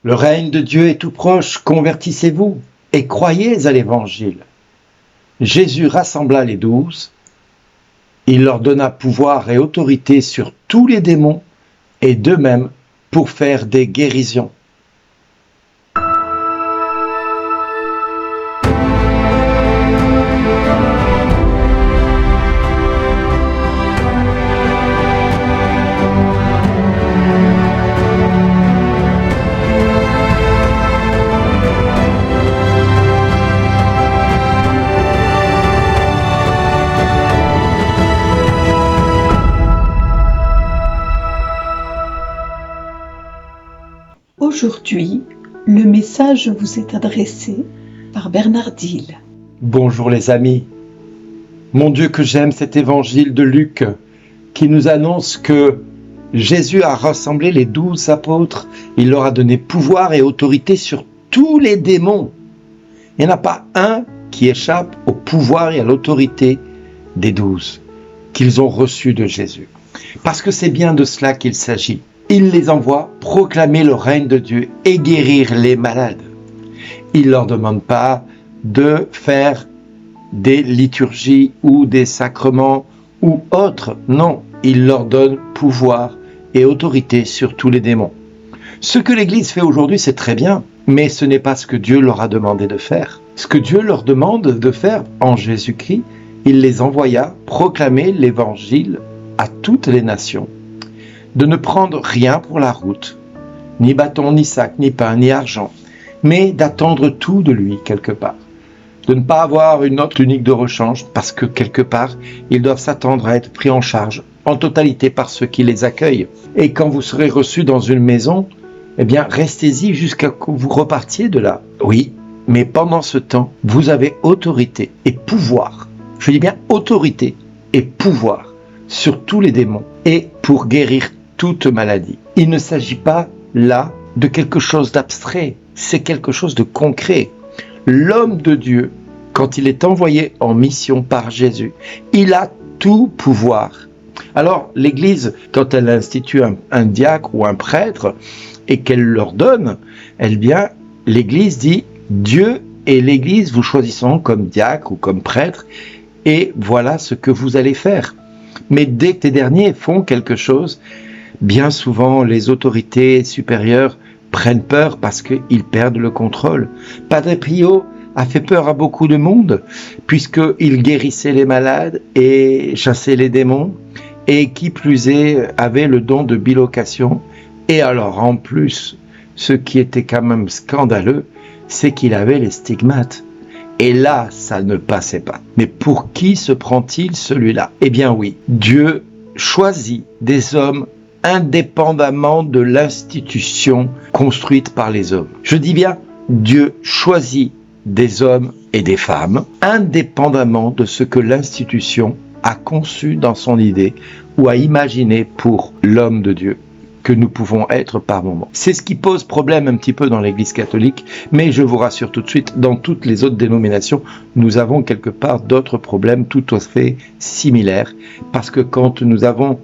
Le règne de Dieu est tout proche, convertissez-vous et croyez à l'Évangile. Jésus rassembla les 12, il leur donna pouvoir et autorité sur tous les démons et d'eux-mêmes pour faire des guérisons. Aujourd'hui, le message vous est adressé par Bernard Dille. Bonjour les amis. Mon Dieu que j'aime cet évangile de Luc qui nous annonce que Jésus a rassemblé les 12 apôtres. Il leur a donné pouvoir et autorité sur tous les démons. Il n'y en a pas un qui échappe au pouvoir et à l'autorité des 12 qu'ils ont reçus de Jésus. Parce que c'est bien de cela qu'il s'agit. Il les envoie proclamer le règne de Dieu et guérir les malades. Il ne leur demande pas de faire des liturgies ou des sacrements ou autres. Non, il leur donne pouvoir et autorité sur tous les démons. Ce que l'Église fait aujourd'hui, c'est très bien, mais ce n'est pas ce que Dieu leur a demandé de faire. Ce que Dieu leur demande de faire en Jésus-Christ, il les envoya proclamer l'Évangile à toutes les nations. De ne prendre rien pour la route, ni bâton, ni sac, ni pain, ni argent, mais d'attendre tout de lui quelque part. De ne pas avoir une note unique de rechange, parce que quelque part, ils doivent s'attendre à être pris en charge en totalité par ceux qui les accueillent. Et quand vous serez reçus dans une maison, eh bien, restez-y jusqu'à ce que vous repartiez de là. Oui, mais pendant ce temps, vous avez autorité et pouvoir. Je dis bien autorité et pouvoir sur tous les démons et pour guérir toute maladie. Il ne s'agit pas là de quelque chose d'abstrait, c'est quelque chose de concret. L'homme de Dieu, quand il est envoyé en mission par Jésus, il a tout pouvoir. Alors l'Église, quand elle institue un diacre ou un prêtre et qu'elle leur donne, eh bien l'Église dit Dieu et l'Église vous choisissons comme diacre ou comme prêtre et voilà ce que vous allez faire. Mais dès que ces derniers font quelque chose, bien souvent les autorités supérieures prennent peur parce qu'ils perdent le contrôle. Padre Pio a fait peur à beaucoup de monde puisqu'il guérissait les malades et chassait les démons et qui plus est avait le don de bilocation. Et alors en plus, ce qui était quand même scandaleux, c'est qu'il avait les stigmates. Et là, ça ne passait pas. Mais pour qui se prend-il celui-là ? Eh bien oui, Dieu choisit des hommes indépendamment de l'institution construite par les hommes. Je dis bien, Dieu choisit des hommes et des femmes indépendamment de ce que l'institution a conçu dans son idée ou a imaginé pour l'homme de Dieu que nous pouvons être par moment. C'est ce qui pose problème un petit peu dans l'Église catholique, mais je vous rassure tout de suite, dans toutes les autres dénominations, nous avons quelque part d'autres problèmes tout à fait similaires, parce que quand nous avons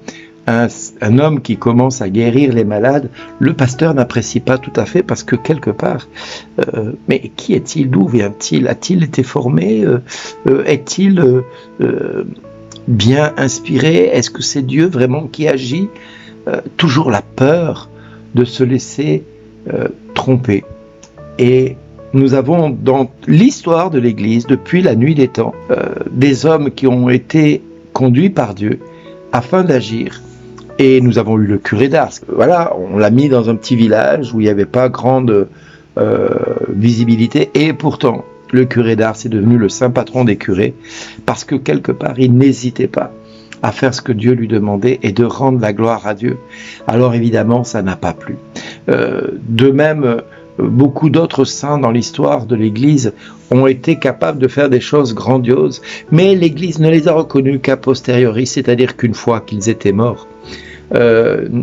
un homme qui commence à guérir les malades, le pasteur n'apprécie pas tout à fait parce que quelque part, mais qui est-il ? D'où vient-il ? A-t-il été formé ? Est-il bien inspiré ? Est-ce que c'est Dieu vraiment qui agit ? Toujours la peur de se laisser tromper. Et nous avons dans l'histoire de l'Église, depuis la nuit des temps, des hommes qui ont été conduits par Dieu afin d'agir. Et nous avons eu le curé d'Ars. Voilà, on l'a mis dans un petit village où il n'y avait pas grande visibilité. Et pourtant, le curé d'Ars est devenu le saint patron des curés parce que quelque part, il n'hésitait pas à faire ce que Dieu lui demandait et de rendre la gloire à Dieu. Alors évidemment, ça n'a pas plu. De même, beaucoup d'autres saints dans l'histoire de l'Église ont été capables de faire des choses grandioses, mais l'Église ne les a reconnus qu'a posteriori, c'est-à-dire qu'une fois qu'ils étaient morts.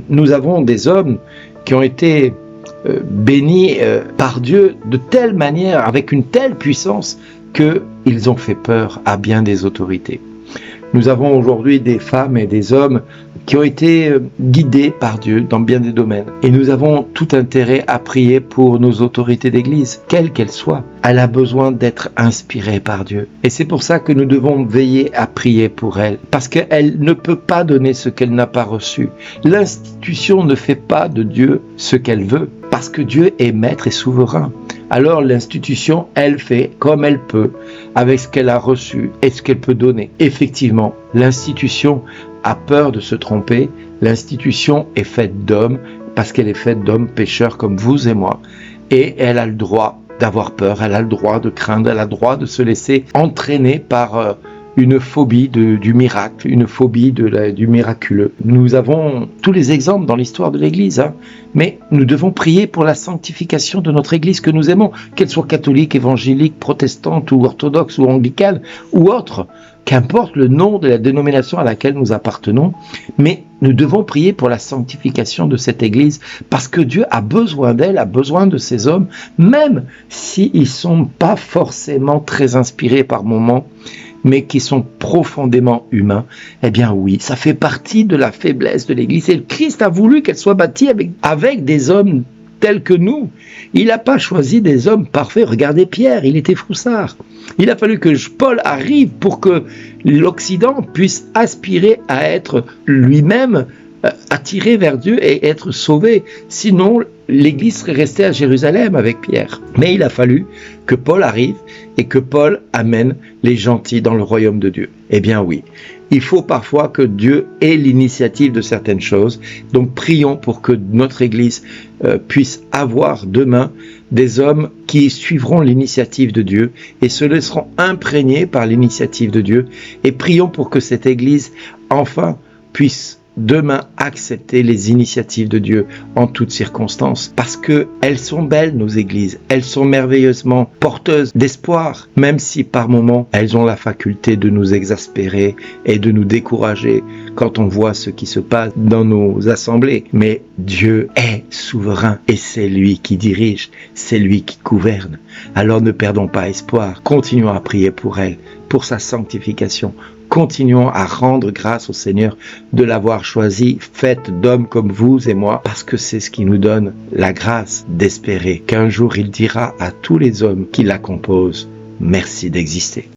Nous avons des hommes qui ont été bénis par Dieu de telle manière, avec une telle puissance, qu'ils ont fait peur à bien des autorités. Nous avons aujourd'hui des femmes et des hommes qui ont été guidées par Dieu dans bien des domaines. Et nous avons tout intérêt à prier pour nos autorités d'église, quelles qu'elles soient. Elle a besoin d'être inspirée par Dieu. Et c'est pour ça que nous devons veiller à prier pour elle, parce qu'elle ne peut pas donner ce qu'elle n'a pas reçu. L'institution ne fait pas de Dieu ce qu'elle veut, parce que Dieu est maître et souverain. Alors l'institution, elle fait comme elle peut, avec ce qu'elle a reçu et ce qu'elle peut donner. Effectivement, l'institution a peur de se tromper. L'institution est faite d'hommes, parce qu'elle est faite d'hommes pécheurs comme vous et moi. Et elle a le droit d'avoir peur, elle a le droit de craindre, elle a le droit de se laisser entraîner par une phobie du miracle, une phobie du miraculeux. Nous avons tous les exemples dans l'histoire de l'Église, mais nous devons prier pour la sanctification de notre Église que nous aimons, qu'elle soit catholique, évangélique, protestante ou orthodoxe ou anglicane ou autre, qu'importe le nom de la dénomination à laquelle nous appartenons, mais nous devons prier pour la sanctification de cette Église, parce que Dieu a besoin d'elle, a besoin de ces hommes, même s'ils ne sont pas forcément très inspirés par moments, mais qui sont profondément humains. Eh bien oui, ça fait partie de la faiblesse de l'Église. Et le Christ a voulu qu'elle soit bâtie avec des hommes tels que nous. Il n'a pas choisi des hommes parfaits. Regardez Pierre, il était froussard. Il a fallu que Paul arrive pour que l'Occident puisse aspirer à être lui-même attiré vers Dieu et être sauvé. Sinon, l'Église serait restée à Jérusalem avec Pierre. Mais il a fallu que Paul arrive et que Paul amène les gentils dans le royaume de Dieu. Eh bien oui, il faut parfois que Dieu ait l'initiative de certaines choses. Donc prions pour que notre Église puisse avoir demain des hommes qui suivront l'initiative de Dieu et se laisseront imprégner par l'initiative de Dieu. Et prions pour que cette Église enfin puisse demain accepter les initiatives de Dieu en toutes circonstances, parce que elles sont belles, nos églises, elles sont merveilleusement porteuses d'espoir, même si par moments elles ont la faculté de nous exaspérer et de nous décourager quand on voit ce qui se passe dans nos assemblées. Mais Dieu est souverain et c'est lui qui dirige, c'est lui qui gouverne. Alors ne perdons pas espoir, continuons à prier pour elle, pour sa sanctification. Continuons à rendre grâce au Seigneur de l'avoir choisi, faite d'hommes comme vous et moi, parce que c'est ce qui nous donne la grâce d'espérer qu'un jour il dira à tous les hommes qui la composent, merci d'exister.